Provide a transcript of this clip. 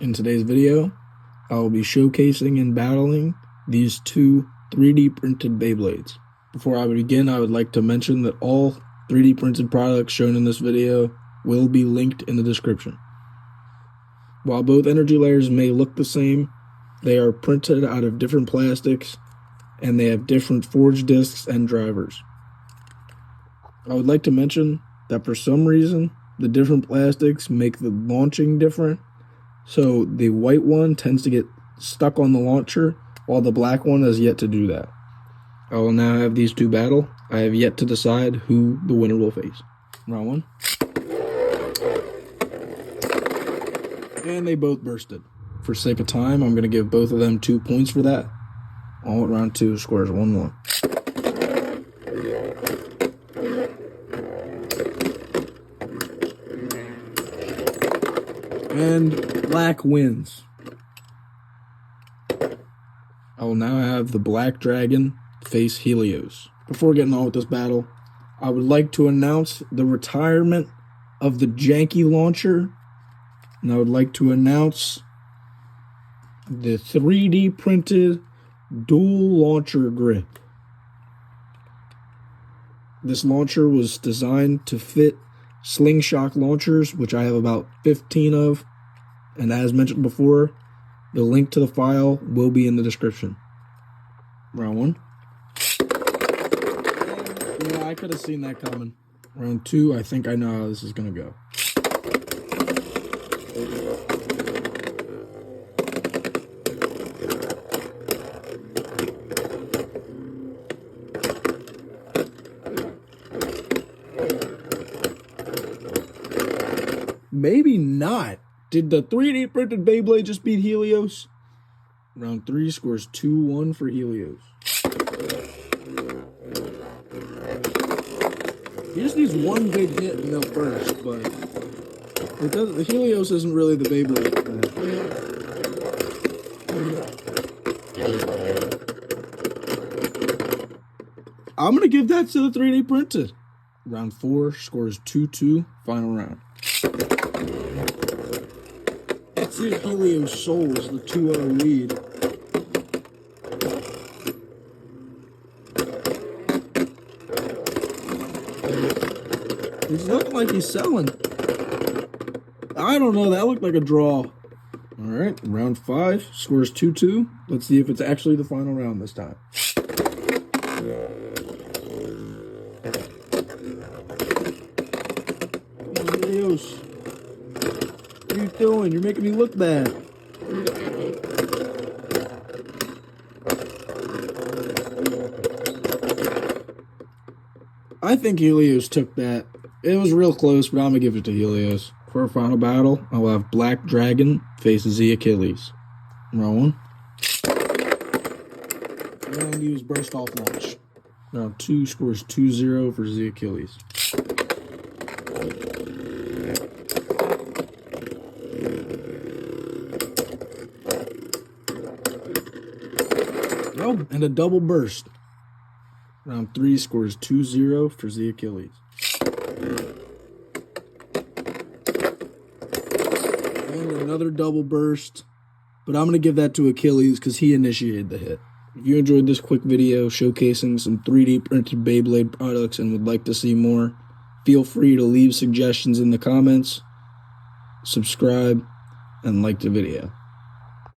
In today's video, I will be showcasing and battling these two 3D printed Beyblades. Before I begin, I would like to mention that all 3D printed products shown in this video will be linked in the description. While both energy layers may look the same, they are printed out of different plastics and they have different forged discs and drivers. I would like to mention that for some reason, the different plastics make the launching different. So the white one tends to get stuck on the launcher, while the black one has yet to do that. I will now have these two battle. I have yet to decide who the winner will face. Round one. And they both bursted. For sake of time, I'm going to give both of them 2 points for that. All at round 2 scores 1-1. And black wins. I will now have the Black Dragon face Helios. Before getting on with this battle, I would like to announce the retirement of the janky launcher, and I would like to announce the 3D printed dual launcher grip. This launcher was designed to fit slingshot launchers, which I have about 15 of, and as mentioned before, the link to the file will be in the description. Round 1. Yeah, I could have seen that coming. Round 2, I think I know how this is going to go. Maybe not. Did the 3D printed Beyblade just beat Helios? Round 3 scores 2-1 for Helios. He just needs one big hit and they'll burst, but the Helios isn't really the Beyblade. I'm going to give that to the 3D printed. Round 4 scores 2-2, final round. Let's see if Helios Souls the 2-0 lead. He's looking like he's selling. I don't know, that looked like a draw. Alright, round 5, scores 2-2. Let's see if it's actually the final round this time. Helios. What are you doing? You're making me look bad. I think Helios took that. It was real close, but I'm going to give it to Helios. For our final battle, I'll have Black Dragon face Z Achilles. Round 1. And use burst off launch. Round 2 scores 2-0 for Z Achilles. Oh, and a double burst. Round 3 scores 2-0 for Z Achilles. And another double burst. But I'm going to give that to Achilles because he initiated the hit. If you enjoyed this quick video showcasing some 3D printed Beyblade products and would like to see more, feel free to leave suggestions in the comments, subscribe, and like the video.